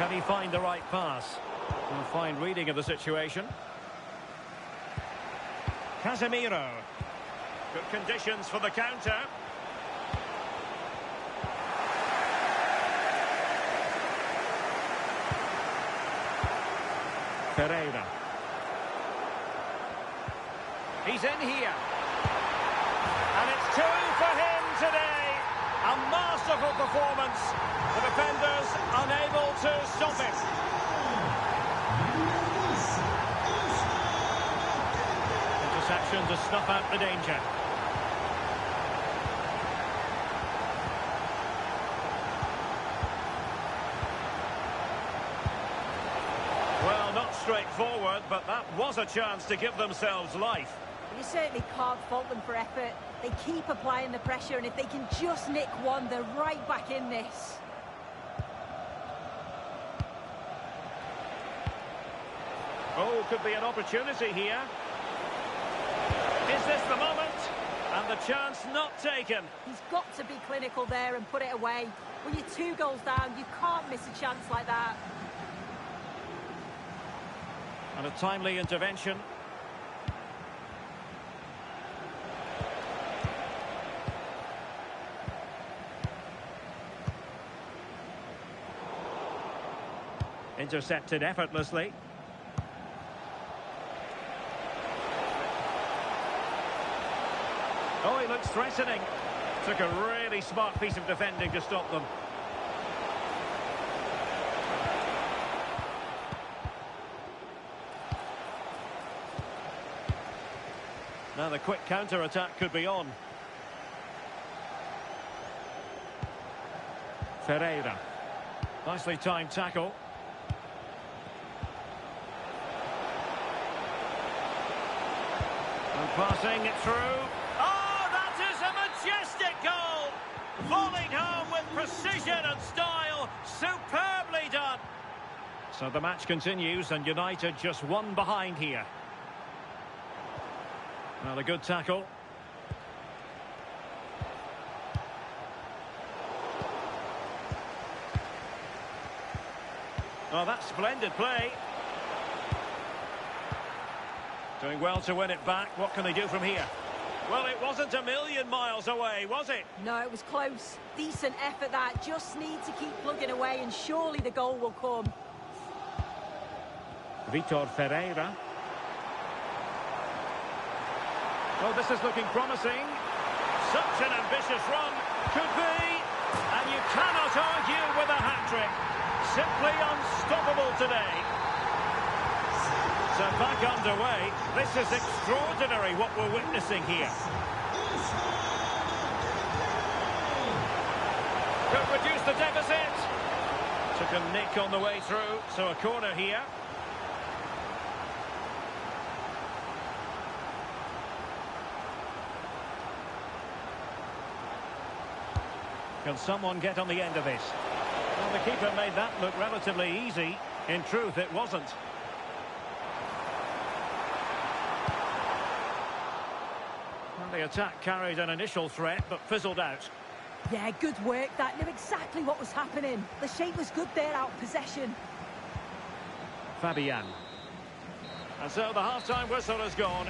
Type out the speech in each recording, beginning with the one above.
Can he find the right pass? A fine reading of the situation. Casemiro. Good conditions for the counter. Pereira. He's in here. And it's 2 for him today. A masterful performance. The defenders unable to stop it. Interception to snuff out the danger. Well, not straightforward, but that was a chance to give themselves life. You certainly can't fault them for effort. They keep applying the pressure, and if they can just nick one, they're right back in this. Oh, could be an opportunity here. Is this the moment? And the chance not taken. He's got to be clinical there and put it away. When you're 2 goals down, you can't miss a chance like that. And a timely intervention. Intercepted effortlessly. Oh, he looks threatening. Took a really smart piece of defending to stop them. Now the quick counter-attack could be on. Pereira. Nicely timed tackle. And passing it through. Oh, that is a majestic goal! Volleyed home with precision and style. Superbly done. So the match continues and United just 1 behind here. Well, a good tackle. Oh, that's splendid play. Doing well to win it back. What can they do from here? Well, it wasn't a million miles away, was it? No, it was close. Decent effort that. Just need to keep plugging away and surely the goal will come. Vitor Ferreira. Oh, this is looking promising. Such an ambitious run. Could be. And you cannot argue with a hat-trick. Simply unstoppable today. So back underway. This is extraordinary what we're witnessing here. Could reduce the deficit. Took a nick on the way through. So a corner here. Can someone get on the end of this? Well, the keeper made that look relatively easy. In truth, it wasn't. Well, the attack carried an initial threat, but fizzled out. Yeah, good work. That knew exactly what was happening. The shape was good there, out of possession. Fabian. And so the half-time whistle has gone.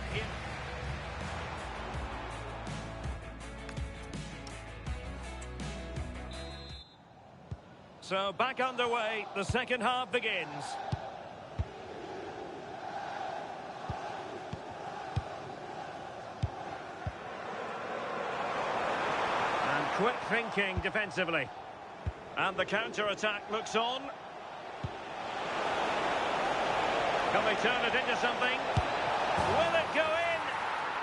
So back underway, the second half begins. And quick thinking defensively. And the counter-attack looks on. Can they turn it into something? Will it go in?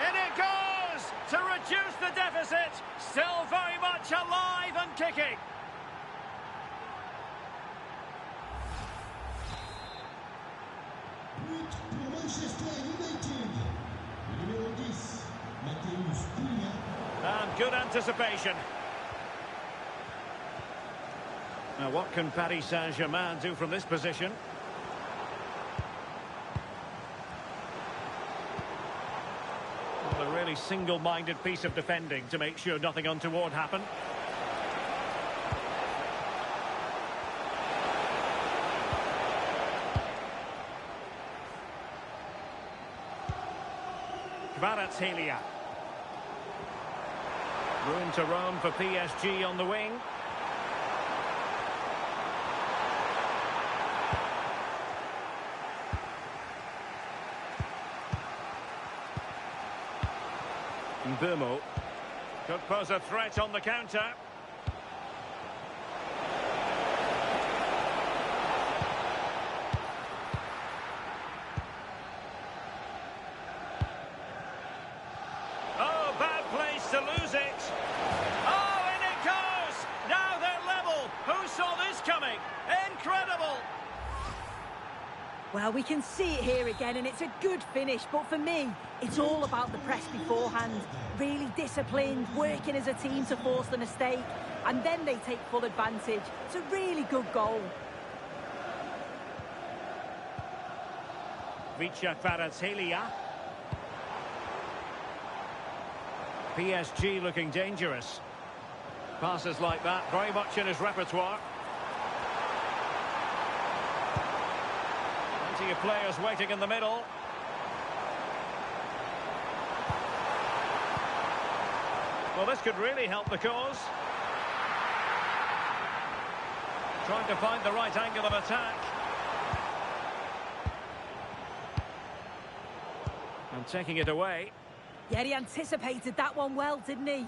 In it goes! To reduce the deficit. Still very much alive and kicking. And good anticipation. Now what can Paris Saint-Germain do from this position? Well, a really single-minded piece of defending to make sure nothing untoward happened. Kvaratskhelia. Room to roam for PSG on the wing. Mbumo could pose a threat on the counter. Oh, bad place to lose it. Oh, in it goes. Now they're level. Who saw this coming? Incredible. Well, we can see it here again, and it's a good finish. But for me, it's all about the press beforehand. Really disciplined, working as a team to force the mistake. And then they take full advantage. It's a really good goal. Kvaratskhelia. PSG looking dangerous. Passes like that, very much in his repertoire. Plenty of players waiting in the middle. Well, this could really help the cause. Trying to find the right angle of attack. And taking it away. Yeah, he anticipated that one well, didn't he?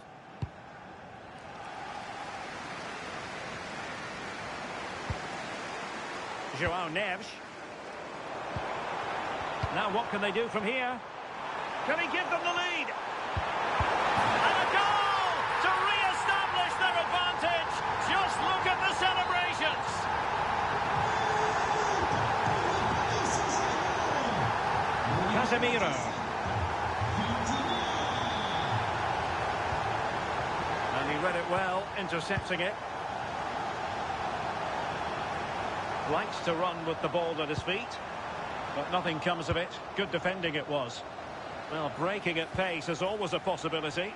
João Neves. Now what can they do from here? Can he give them the lead? And a goal to re-establish their advantage. Just look at the celebrations. Casemiro. And he read it well, intercepting it. Likes to run with the ball at his feet. But nothing comes of it. Good defending it was. Well, breaking at pace is always a possibility.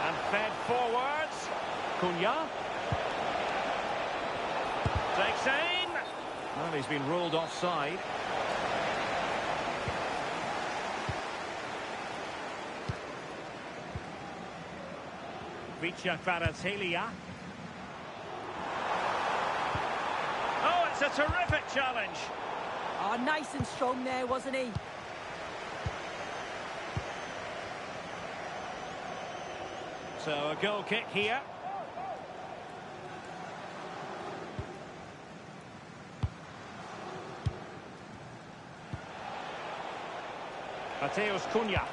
And fed forwards. Cunha. Takes aim. Well, he's been ruled offside. Kvaratskhelia. Oh, it's a terrific challenge. Oh, nice and strong there, wasn't he? So a goal kick here. Mateus Cunha.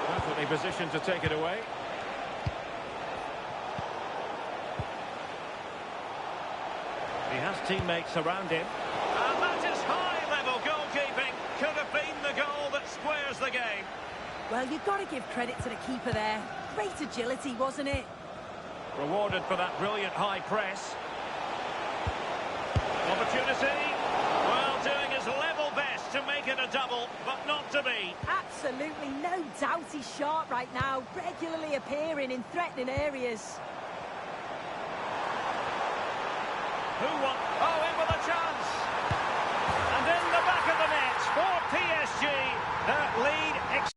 Perfectly positioned to take it away. He has teammates around him. And that is high-level goalkeeping. Could have been the goal that squares the game. Well, you've got to give credit to the keeper there. Great agility, wasn't it? Rewarded for that brilliant high press. Opportunity. Well, doing his level best to make it a double, but not to be. Absolutely no doubt he's sharp right now, regularly appearing in threatening areas. Who won? Oh, in with a chance. And in the back of the net for PSG. That lead.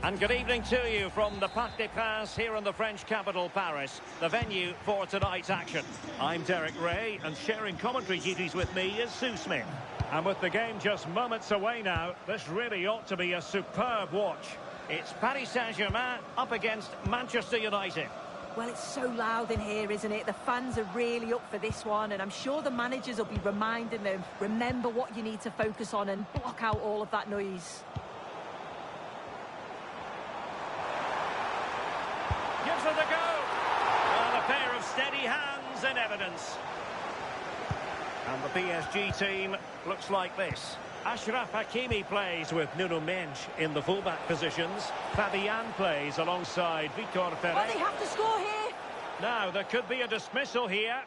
And good evening to you from the Parc des Princes here in the French capital, Paris, the venue for tonight's action. I'm Derek Ray, and sharing commentary duties with me is Sue Smith. And with the game just moments away now, this really ought to be a superb watch. It's Paris Saint-Germain up against Manchester United. Well, it's so loud in here, isn't it? The fans are really up for this one, and I'm sure the managers will be reminding them, remember what you need to focus on and block out all of that noise. Gives it a go. Well, a pair of steady hands in evidence. And the PSG team looks like this. Achraf Hakimi plays with Nuno Mendes in the fullback positions. Fabian plays alongside Vitor Ferrer. Well, they have to score here. Now, there could be a dismissal here.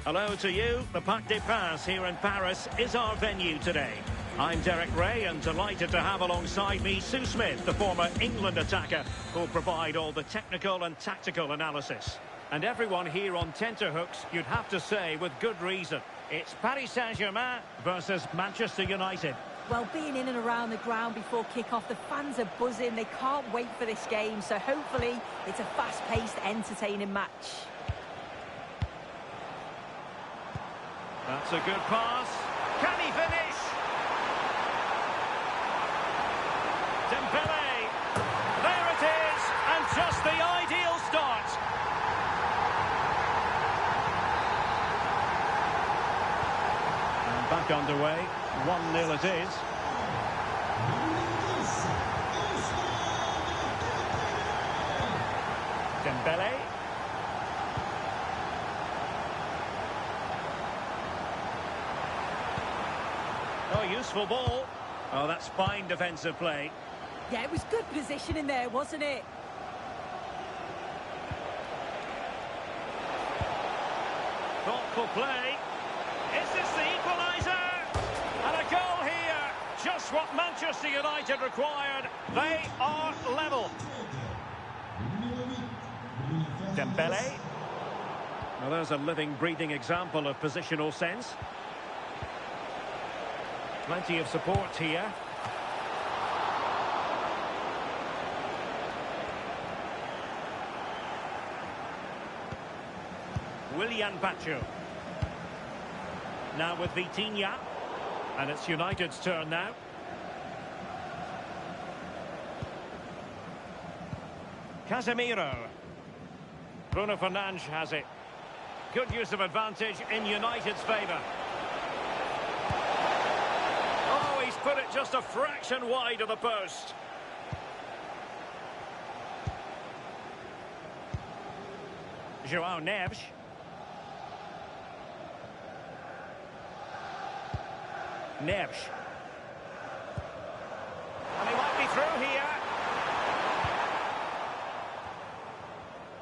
Hello to you. The Parc des Princes here in Paris is our venue today. I'm Derek Ray and delighted to have alongside me Sue Smith, the former England attacker, who'll provide all the technical and tactical analysis. And everyone here on tenterhooks, you'd have to say with good reason. It's Paris Saint-Germain versus Manchester United. Well, being in and around the ground before kick-off, the fans are buzzing. They can't wait for this game, so hopefully it's a fast-paced, entertaining match. That's a good pass. Can he finish? Dembele. There it is. And just the ideal start. And back underway. 1-0 it is. Dembele. Oh, useful ball. Oh, that's fine defensive play. Yeah, it was good positioning there, wasn't it? Thoughtful play. Is this the equaliser? And a goal here. Just what Manchester United required. They are level. Dembele. Well, there's a living, breathing example of positional sense. Plenty of support here. Willian Pacho. Now with Vitinha. And it's United's turn now. Casemiro. Bruno Fernandes has it. Good use of advantage in United's favour. Oh, he's put it just a fraction wide of the post. João Neves. Neves. And he might be through here.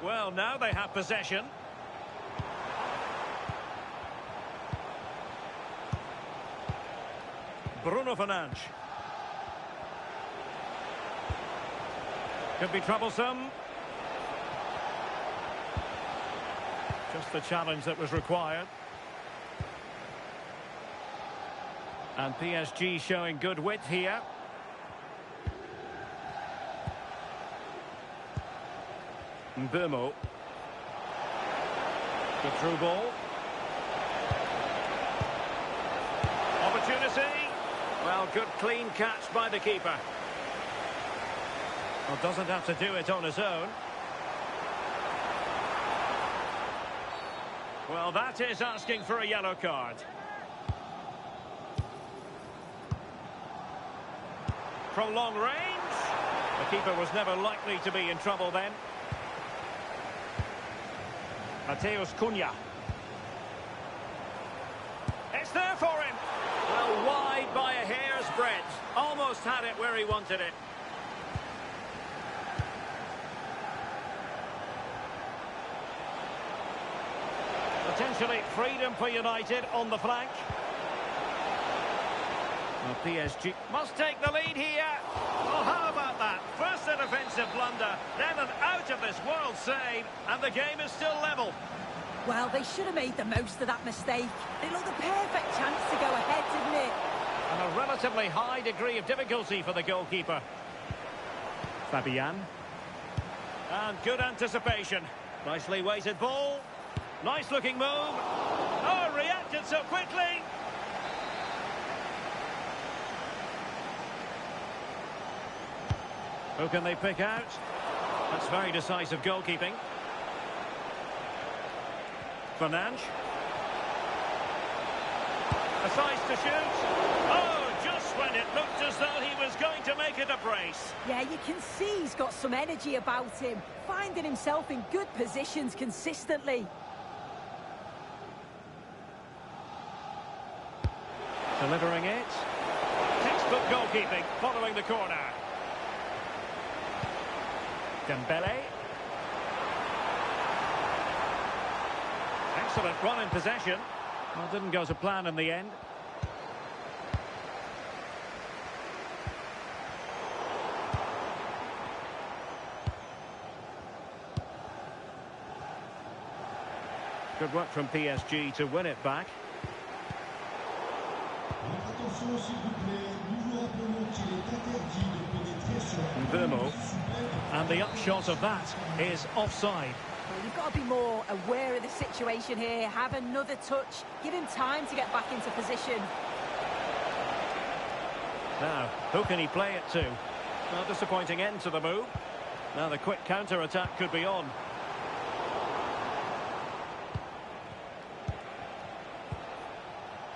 Well, now they have possession. Bruno Fernandes. Could be troublesome. Just the challenge that was required. And PSG showing good width here. Mbeumo. Good through ball. Opportunity. Well, good clean catch by the keeper. Well, doesn't have to do it on his own. Well, that is asking for a yellow card. From long range. The keeper was never likely to be in trouble then. Mateus Cunha. It's there for him. Well, wide by a hair's breadth. Almost had it where he wanted it. Potentially freedom for United on the flank. Well, PSG must take the lead here. Well, how about that? First a defensive blunder, then an out of with this world save, and the game is still level. Well, they should have made the most of that mistake. It looked the perfect chance to go ahead, didn't it? And a relatively high degree of difficulty for the goalkeeper. Fabian. And good anticipation. Nicely weighted ball. Nice looking move. Oh, reacted so quickly. Who can they pick out? That's very decisive goalkeeping. Fernandes. A size to shoot. Oh, just when it looked as though he was going to make it a brace. Yeah, you can see he's got some energy about him, finding himself in good positions consistently. Delivering it. Textbook goalkeeping, following the corner. Dembele. Excellent run in possession. Well, didn't go to plan in the end. Good work from PSG to win it back. Vermo. And the upshot of that is offside. Well, you've got to be more aware of the situation here. Have another touch. Give him time to get back into position. Now, who can he play it to? Well, disappointing end to the move. Now the quick counter-attack could be on.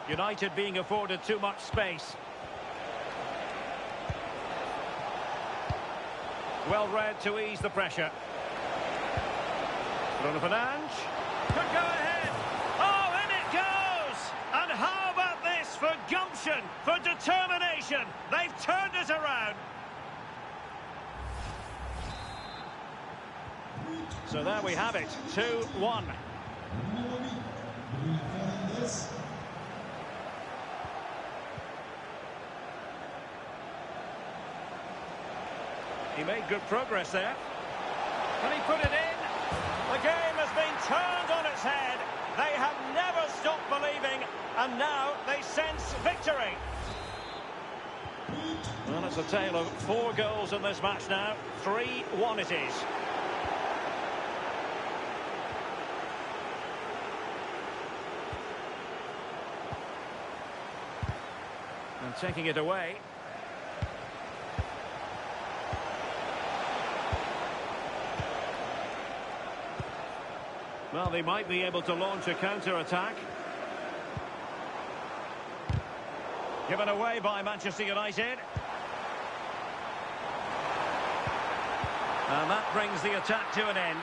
United being afforded too much space. Well read to ease the pressure. Bruno Fernandes could go ahead. Oh, in it goes! And how about this for gumption, for determination? They've turned it around. So there we have it, 2-1. He made good progress there. Can he put it in? The game has been turned on its head. They have never stopped believing, and now they sense victory. Well, it's a tale of 4 goals in this match now. 3-1 it is. And taking it away. Well, they might be able to launch a counter-attack. Given away by Manchester United. And that brings the attack to an end.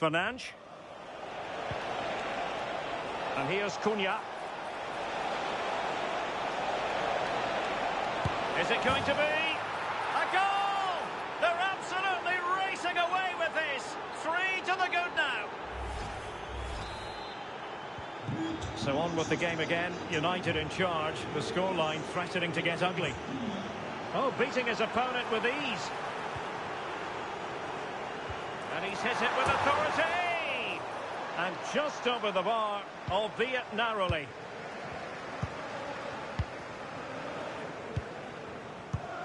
Fernandes. And here's Cunha. Is it going to be a goal? They're absolutely racing away with this. 3 to the good now. So on with the game again. United in charge. The scoreline threatening to get ugly. Oh, beating his opponent with ease. And he's hit it with authority. And just over the bar, albeit narrowly.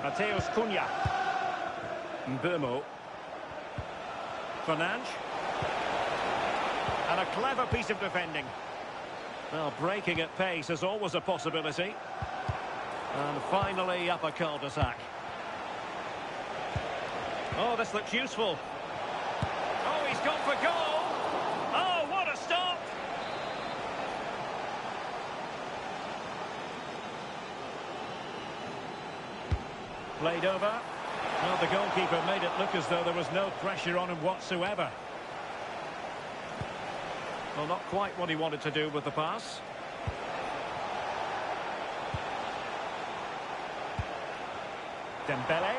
Mateus Cunha. Vermo. Fernandes. And a clever piece of defending. Well, breaking at pace is always a possibility. And finally up a cul-de-sac. Oh, this looks useful. Oh, he's gone for goal. Oh, what a stop. Played over. Well, the goalkeeper made it look as though there was no pressure on him whatsoever. Well, not quite what he wanted to do with the pass. Dembele.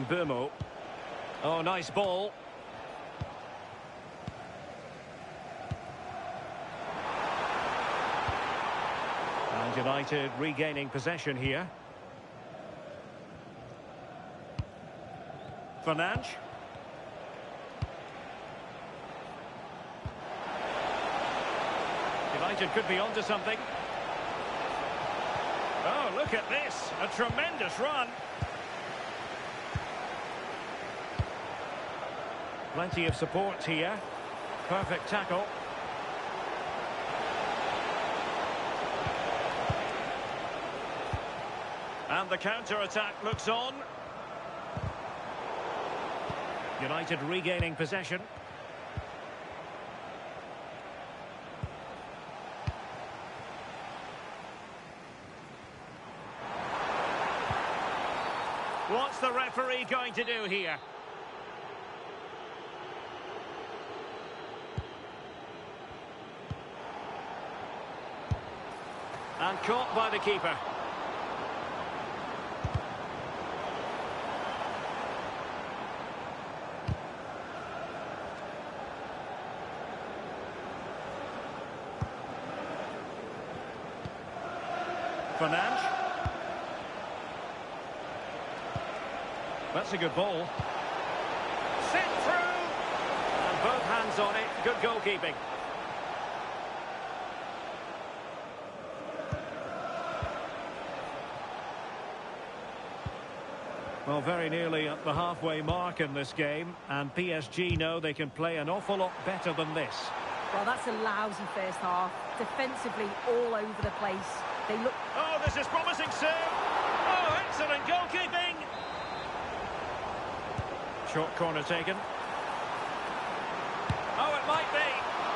Vermo. Oh, nice ball. And United regaining possession here. Fernandes. United could be onto something. Oh, look at this. A tremendous run. Plenty of support here. Perfect tackle. And the counter-attack looks on. United regaining possession. What's the referee going to do here? And caught by the keeper. Fernandes. That's a good ball. Sent through. And both hands on it. Good goalkeeping. Well, very nearly at the halfway mark in this game, and PSG know they can play an awful lot better than this. Well, that's a lousy first half. Defensively, all over the place. They look... Oh, this is promising soon. Oh, excellent goalkeeping. Short corner taken. Oh, it might be.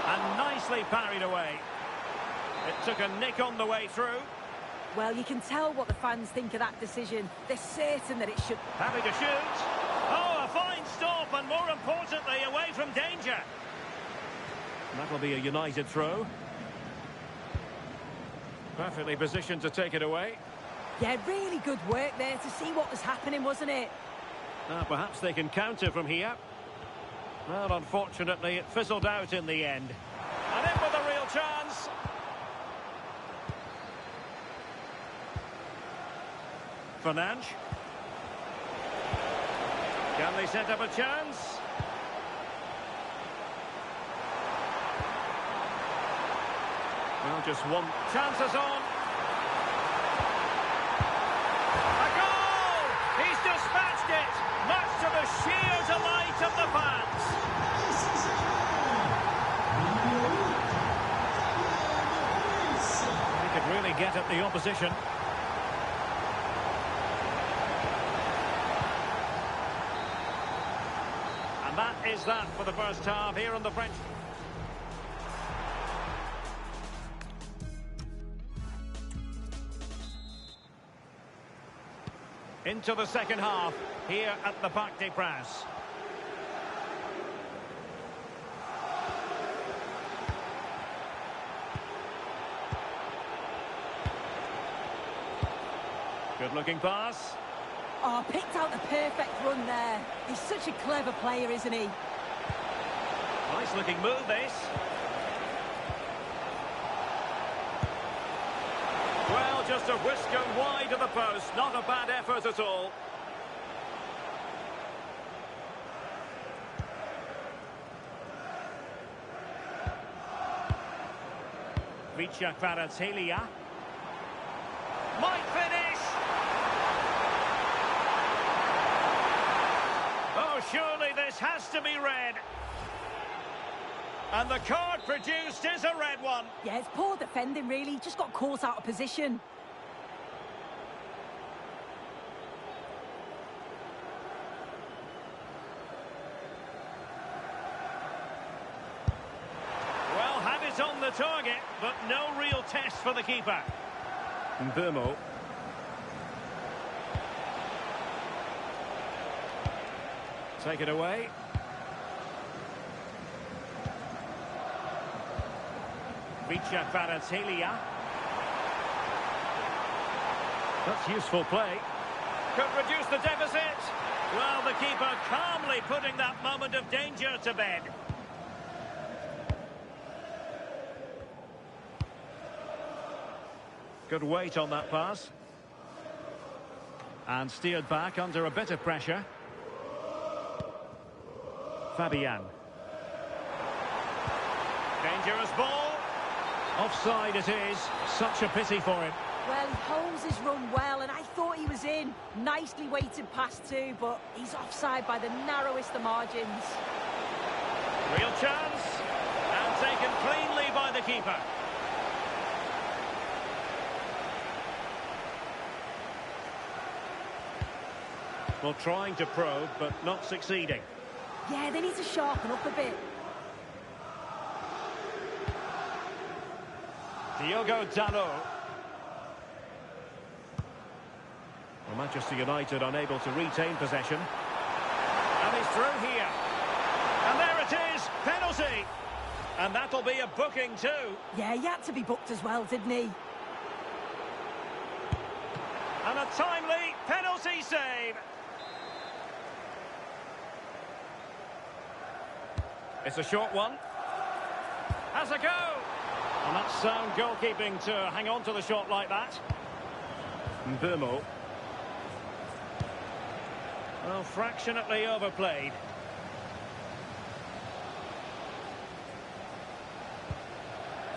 And nicely parried away. It took a nick on the way through. Well, you can tell what the fans think of that decision. They're certain that it should... Happy to shoot. Oh, a fine stop, and more importantly, away from danger. That'll be a United throw. Perfectly positioned to take it away. Yeah, really good work there to see what was happening, wasn't it? Now, perhaps they can counter from here. Well, unfortunately, it fizzled out in the end. And in with a real chance. Fernandes. Can they set up a chance? Well, just one. Chances on. A goal! He's dispatched it, much to the sheer delight of the fans. He could really get at the opposition. And that is that for the first half here on the French. Into the second half, here at the Parc des Princes. Good-looking pass. Oh, picked out the perfect run there. He's such a clever player, isn't he? Nice-looking move, this. Well, just a whisker wide of the post. Not a bad effort at all. Kvaratskhelia. Might finish. Oh, surely this has to be red. And the card produced is a red one. Yeah, it's poor defending, really. Just got caught out of position. Well, had it on the target, but no real test for the keeper. Mbomo. Take it away. Kvaratskhelia. That's useful play. Could reduce the deficit. Well, the keeper calmly putting that moment of danger to bed. Good weight on that pass. And steered back under a bit of pressure. Fabian. Dangerous ball. Offside it is. Such a pity for him. Well, he holds his run well, and I thought he was in. Nicely weighted pass too, but he's offside by the narrowest of margins. Real chance. And taken cleanly by the keeper. Well, trying to probe, but not succeeding. Yeah, they need to sharpen up a bit. Diogo Dalot. Well, Manchester United unable to retain possession. And he's through here. And there it is, penalty. And that'll be a booking too. Yeah, he had to be booked as well, didn't he? And a timely penalty save. It's a short one. Has a go. And that's sound goalkeeping to hang on to the shot like that. Mbeumo. Well, fractionately overplayed.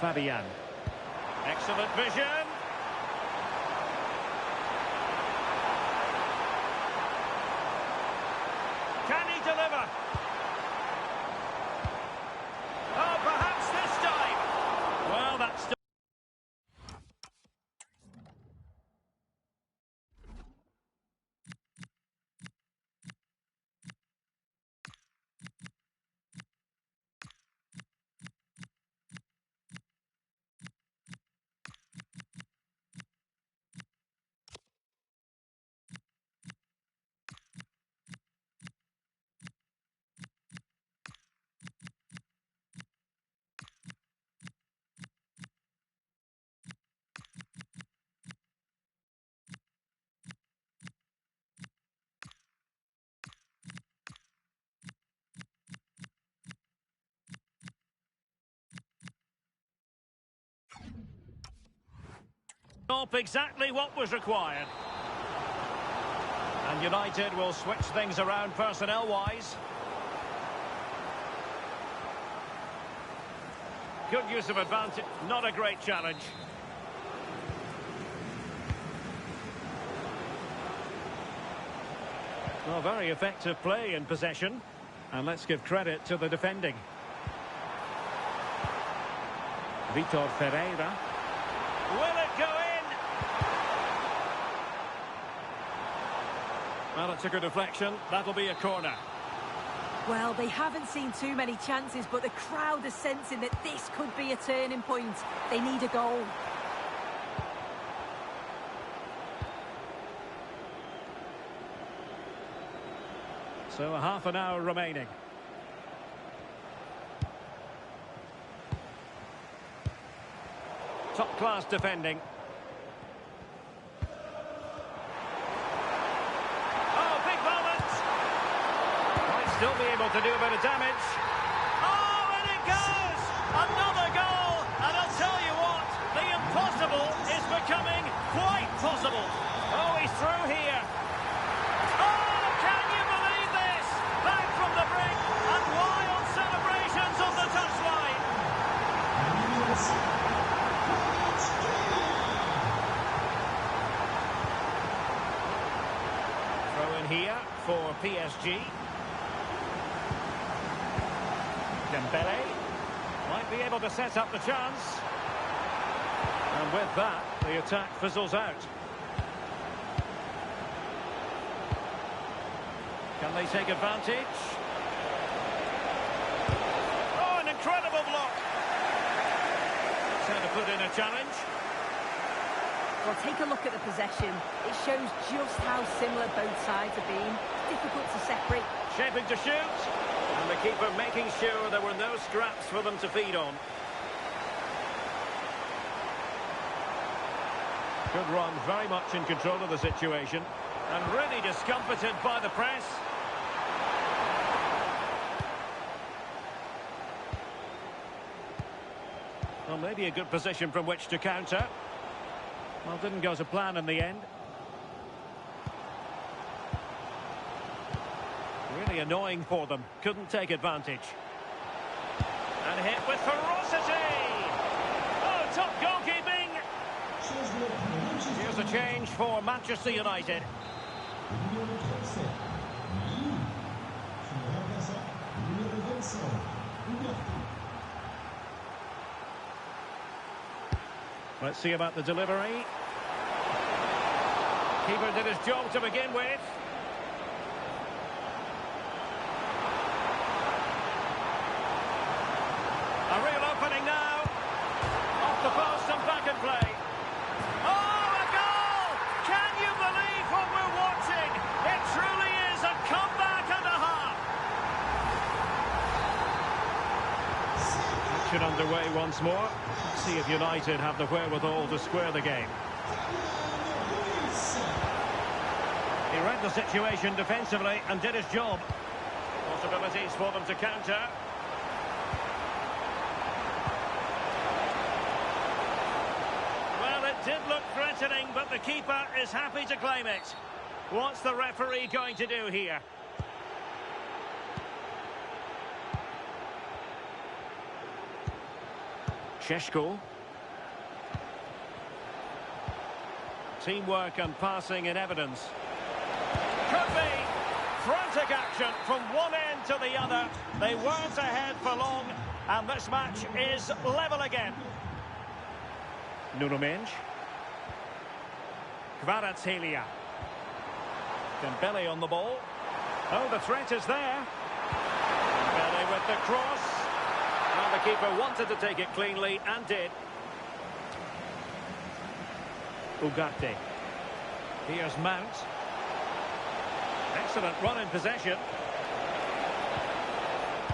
Fabian. Excellent vision. Can he deliver? Oh, perhaps this time. Well, that's... Stop exactly what was required. And United will switch things around personnel-wise. Good use of advantage, not a great challenge. Well, very effective play in possession. And let's give credit to the defending. Vitor Ferreira. Will it go in? Well, it took a deflection. That'll be a corner. Well, they haven't seen too many chances, but the crowd is sensing that this could be a turning point. They need a goal. So a half an hour remaining. Top-class defending. Still be able to do a bit of damage. Oh, and it goes! Another goal! And I'll tell you what, the impossible is becoming quite possible. Oh, he's through here. Oh, can you believe this? Back from the brink and wild celebrations on the touchline. Throw in here for PSG. Dembele might be able to set up the chance. And with that, the attack fizzles out. Can they take advantage? Oh, an incredible block. Trying to put in a challenge. Well, take a look at the possession. It shows just how similar both sides have been. Difficult to separate. Shaping to shoot. And the keeper making sure there were no scraps for them to feed on. Good run, very much in control of the situation. And really discomfited by the press. Well, maybe a good position from which to counter. Well, didn't go to plan in the end. Really annoying for them. Couldn't take advantage. And hit with ferocity. Oh, top goalkeeping. Here's a change for Manchester United. Let's see about the delivery. Keeper did his job to begin with. A real opening now. Off the post and back in play. Oh, a goal! Can you believe what we're watching? It truly is a comeback and a half. Action underway once more. See if United have the wherewithal to square the game. He read the situation defensively and did his job. Possibilities for them to counter. Well, it did look threatening, but the keeper is happy to claim it. What's the referee going to do here? Šeško. Teamwork and passing in evidence. Could be frantic action from one end to the other. They weren't ahead for long, and this match is level again. Nuno Mendes. Kvaratskhelia. Dembele on the ball. Oh, the threat is there. Dembele with the cross. Well, the keeper wanted to take it cleanly and did. Ugarte. Here's Mount. Excellent run in possession.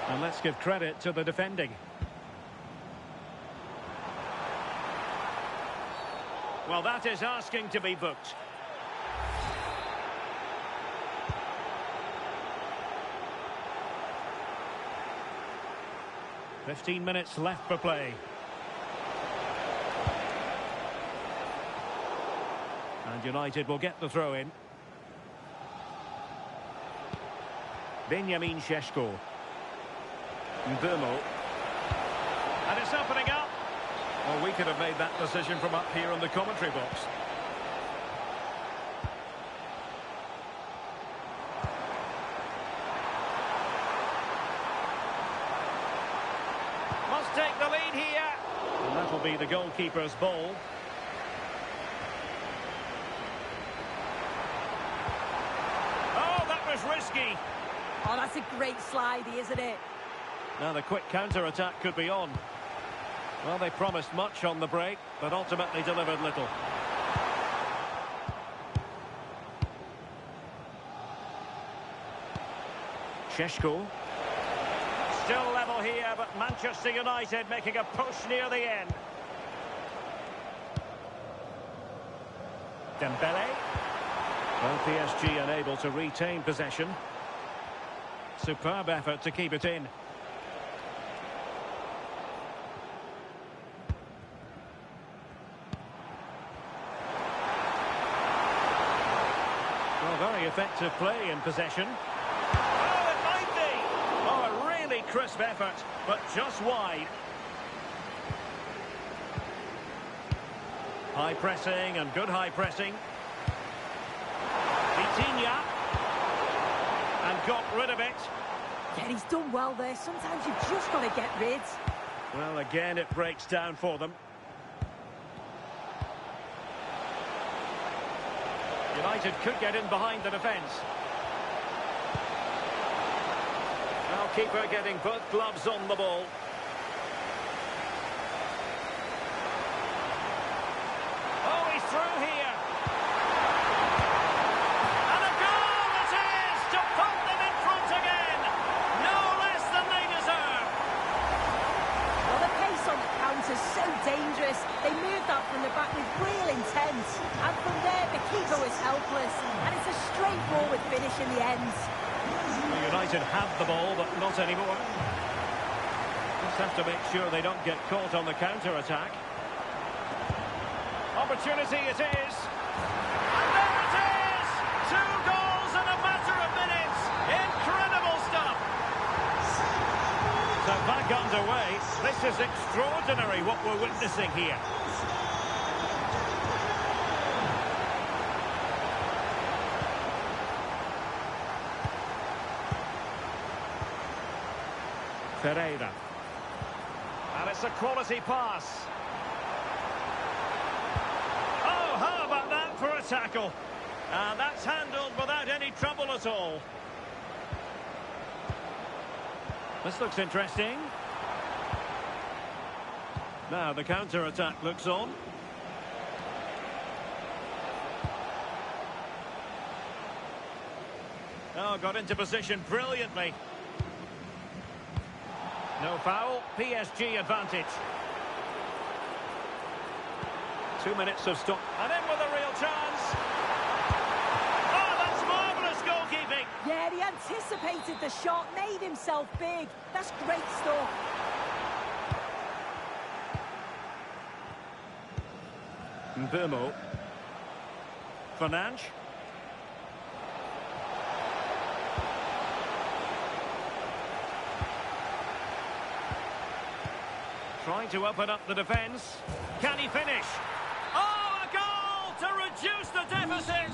And let's give credit to the defending. Well, that is asking to be booked. "15 minutes left for play. And United will get the throw in. Benjamin Šeško. Mbeumo. And it's opening up. Well, we could have made that decision from up here in the commentary box. Must take the lead here. And that'll be the goalkeeper's ball. Oh, that was risky. Oh, that's a great slidey, isn't it? Now the quick counter-attack could be on. Well, they promised much on the break, but ultimately delivered little. Šeško. Still level here, but Manchester United making a push near the end. Dembele. Well, PSG unable to retain possession. Superb effort to keep it in. Well, very effective play in possession. Oh, it might be! Oh, a really crisp effort, but just wide. High pressing and good high pressing. Vitinha. And got rid of it. Yeah, he's done well there. Sometimes you've just got to get rid. Well, again, it breaks down for them. United could get in behind the defence. Well, keeper getting both gloves on the ball. Oh, he's through here. And a goal it is to put them in front again. No less than they deserve. Well, the pace on the counter's so dangerous. They moved that from the back with real intent. And from there, the keeper was helpless. And it's a United have the ball, but not anymore. Just have to make sure they don't get caught on the counter-attack. Opportunity it is. And there it is! 2 goals in a matter of minutes. Incredible stuff. So back underway. This is extraordinary what we're witnessing here. Pereira. And it's a quality pass. Oh, how about that for a tackle? And that's handled without any trouble at all. This looks interesting. Now the counter-attack looks on. Oh, got into position brilliantly. No foul, PSG advantage. 2 minutes of stop. And in with a real chance. Oh, that's marvellous goalkeeping. Yeah, he anticipated the shot, made himself big. That's great stuff. Mbeumo. Fernandes. Trying to open up the defence. Can he finish? Oh, a goal to reduce the deficit.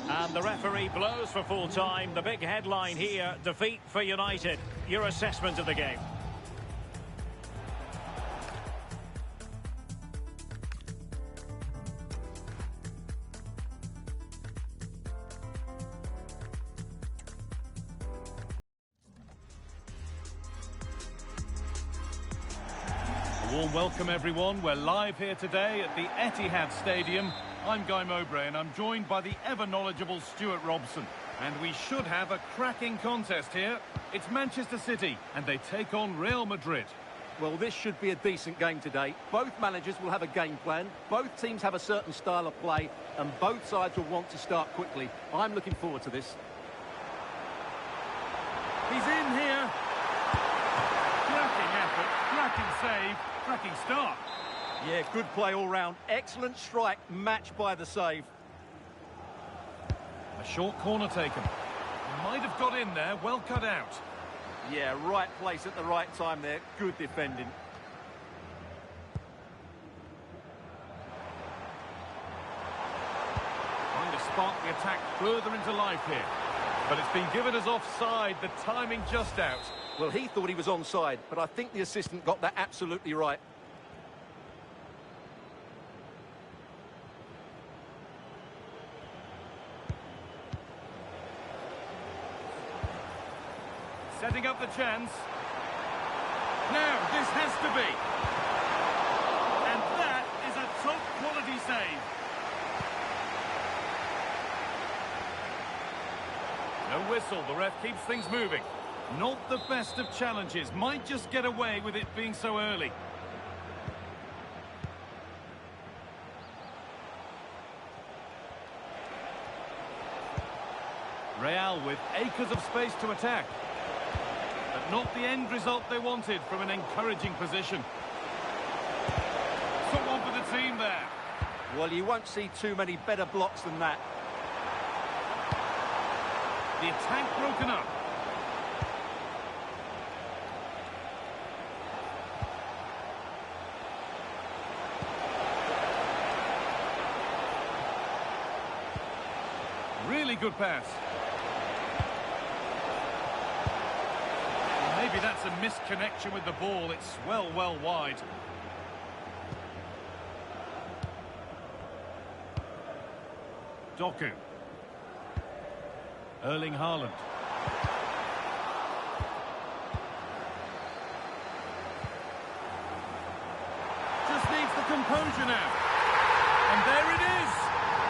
And the referee blows for full time. The big headline here, defeat for United. Your assessment of the game? Warm welcome, everyone. We're live here today at the Etihad Stadium. I'm Guy Mowbray, and I'm joined by the ever-knowledgeable Stuart Robson. And we should have a cracking contest here. It's Manchester City, and they take on Real Madrid. Well, this should be a decent game today. Both managers will have a game plan. Both teams have a certain style of play, and both sides will want to start quickly. I'm looking forward to this. He's in here. Cracking effort, cracking save, cracking start. Yeah, good play all round. Excellent strike, matched by the save. A short corner taken. Might have got in there, well cut out. Yeah, right place at the right time there. Good defending. Trying to spark the attack further into life here. But it's been given as offside, the timing just out. Well, he thought he was onside, but I think the assistant got that absolutely right. Setting up the chance. Now, this has to be. And that is a top quality save. No whistle, the ref keeps things moving. Not the best of challenges, might just get away with it being so early. Real with acres of space to attack. But not the end result they wanted from an encouraging position. Someone for the team there. Well, you won't see too many better blocks than that. The attack broken up. Really good pass. Maybe that's a misconnection with the ball. It's well wide. Doku. Erling Haaland. Just needs the composure now. And there it is.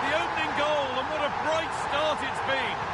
The opening goal, and what a bright start it's been.